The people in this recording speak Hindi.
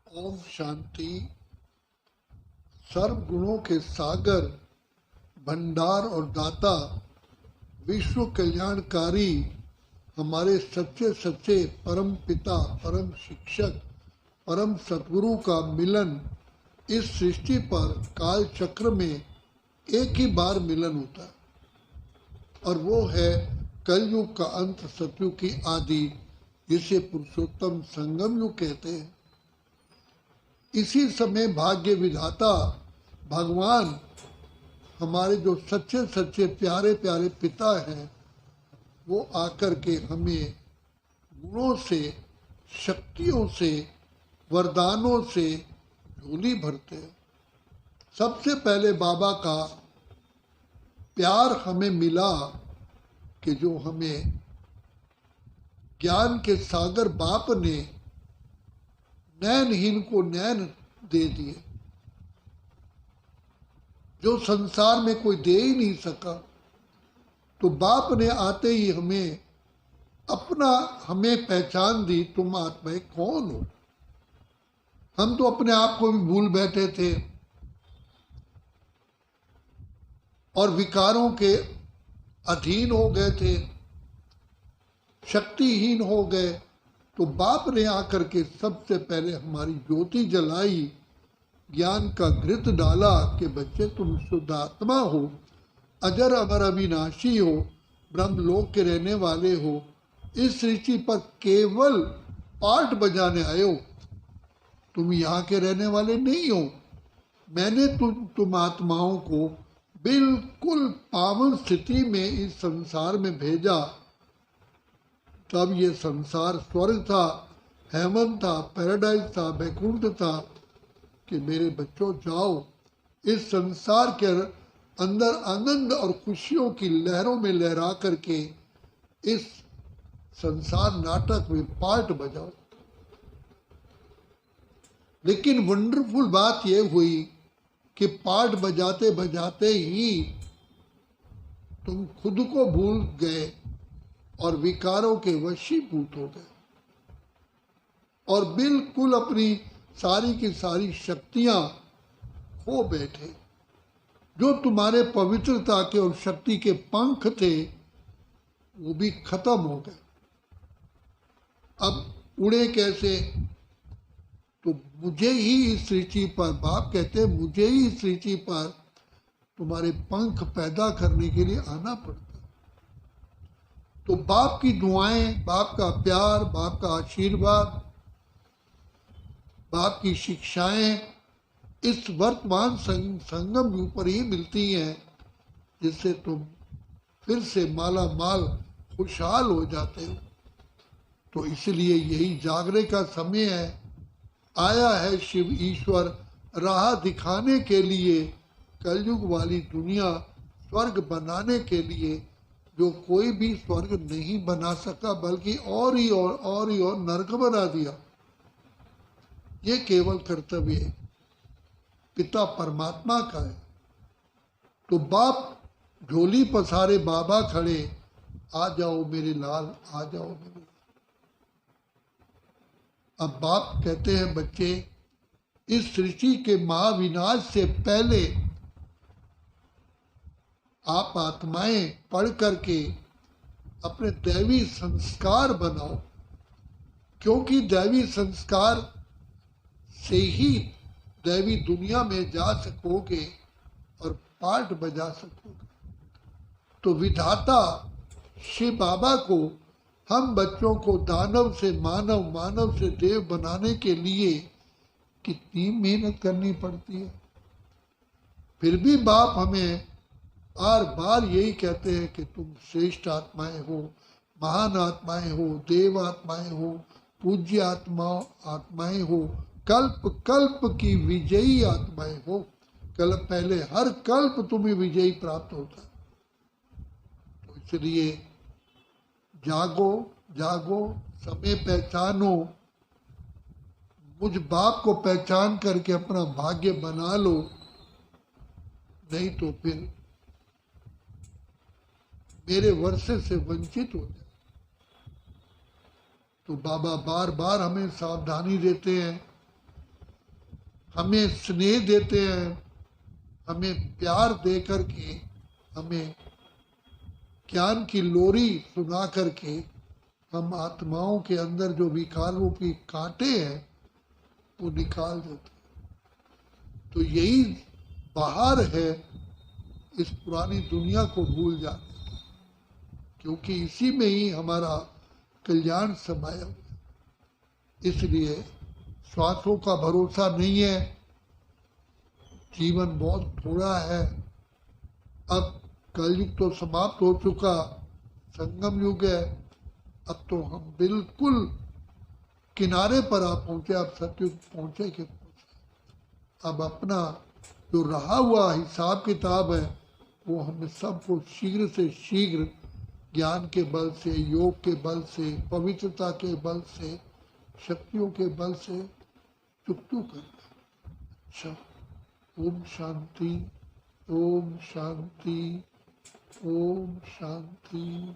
ओम शांति। सर्व गुणों के सागर, भंडार और दाता, विश्व कल्याणकारी हमारे सच्चे सच्चे परम पिता, परम शिक्षक, परम सतगुरु का मिलन इस सृष्टि पर काल चक्र में एक ही बार मिलन होता है और वो है कलयुग का अंत, सतयुग की आदि, जिसे पुरुषोत्तम संगम युग कहते हैं। इसी समय भाग्य विधाता भगवान, हमारे जो सच्चे सच्चे प्यारे प्यारे पिता हैं, वो आकर के हमें गुणों से, शक्तियों से, वरदानों से झोली भरते हैं। सबसे पहले बाबा का प्यार हमें मिला कि जो हमें ज्ञान के सागर बाप ने नैनहीन को नैन दे दिए, जो संसार में कोई दे ही नहीं सका। तो बाप ने आते ही हमें पहचान दी, तुम आत्माएं कौन हो। हम तो अपने आप को भी भूल बैठे थे और विकारों के अधीन हो गए थे, शक्तिहीन हो गए। तो बाप ने आकर के सबसे पहले हमारी ज्योति जलाई, ज्ञान का घृत डाला कि बच्चे तुम शुद्ध आत्मा हो, अजर अमर अविनाशी हो, ब्रह्मलोक के रहने वाले हो, इस सृष्टि पर केवल पाठ बजाने आए हो, तुम यहाँ के रहने वाले नहीं हो। मैंने तुम आत्माओं को बिल्कुल पावन स्थिति में इस संसार में भेजा। तब ये संसार स्वर्ग था, हेवन था, पैराडाइज था, बैकुंठ था, कि मेरे बच्चों जाओ इस संसार के अंदर आनंद और खुशियों की लहरों में लहरा करके इस संसार नाटक में पार्ट बजाओ। लेकिन वंडरफुल बात यह हुई कि पार्ट बजाते बजाते ही तुम खुद को भूल गए और विकारों के वशीभूत हो गए और बिल्कुल अपनी सारी की सारी शक्तियां खो बैठे। जो तुम्हारे पवित्रता के और शक्ति के पंख थे, वो भी खत्म हो गए। अब उड़े कैसे? तो मुझे ही इस सृष्टि पर, बाप कहते हैं, मुझे ही इस सृष्टि पर तुम्हारे पंख पैदा करने के लिए आना पड़ता। तो बाप की दुआएं, बाप का प्यार, बाप का आशीर्वाद, बाप की शिक्षाएं इस वर्तमान संगम ऊपर ही मिलती हैं, जिससे तुम फिर से माला माल खुशहाल हो जाते हो। तो इसलिए यही जागने का समय है। आया है शिव ईश्वर राह दिखाने के लिए, कलयुग वाली दुनिया स्वर्ग बनाने के लिए, जो कोई भी स्वर्ग नहीं बना सका, बल्कि और ही और नरक बना दिया। ये केवल कर्तव्य है पिता परमात्मा का है। तो बाप झोली पसारे बाबा खड़े, आ जाओ मेरे लाल, आ जाओ मेरे लाल। अब बाप कहते हैं, बच्चे इस सृष्टि के महाविनाश से पहले आप आत्माएं पढ़ करके अपने दैवी संस्कार बनाओ, क्योंकि दैवी संस्कार से ही दैवी दुनिया में जा सकोगे और पाठ बजा सकोगे। तो विधाता शिव बाबा को हम बच्चों को दानव से मानव, मानव से देव बनाने के लिए कितनी मेहनत करनी पड़ती है। फिर भी बाप हमें बार बार यही कहते हैं कि तुम श्रेष्ठ आत्माएं हो, महान आत्माएं हो, देव आत्माएं हो, पूज्य आत्माएं हो, कल्प कल्प की विजयी आत्माएं हो। कल्प पहले हर कल्प तुम्हें विजयी प्राप्त होता है। तो इसलिए जागो जागो, समय पहचानो, मुझ बाप को पहचान करके अपना भाग्य बना लो, नहीं तो फिर मेरे वर्षे से वंचित हो जाए। तो बाबा बार बार हमें सावधानी देते हैं हमें स्नेह देते हैं, हमें प्यार दे करके, हमें ज्ञान की लोरी सुना करके हम आत्माओं के अंदर जो विकार रूपी कांटे हैं वो निकाल देते हैं। तो यही बाहर है इस पुरानी दुनिया को भूल जाने की, क्योंकि इसी में ही हमारा कल्याण समाया हुआ है। इसलिए श्वासों का भरोसा नहीं है, जीवन बहुत थोड़ा है। अब कलयुग तो समाप्त हो चुका, संगम युग है। अब तो हम बिल्कुल किनारे पर आ पहुंचे, अब सतयुग पहुंचे के पहुंचे। अब अपना जो रहा हुआ हिसाब किताब है वो हमें सबको शीघ्र से शीघ्र ज्ञान के बल से, योग के बल से, पवित्रता के बल से, शक्तियों के बल से चुकतू करना। अच्छा, ओम शांति, ओम शांति, ओम शांति।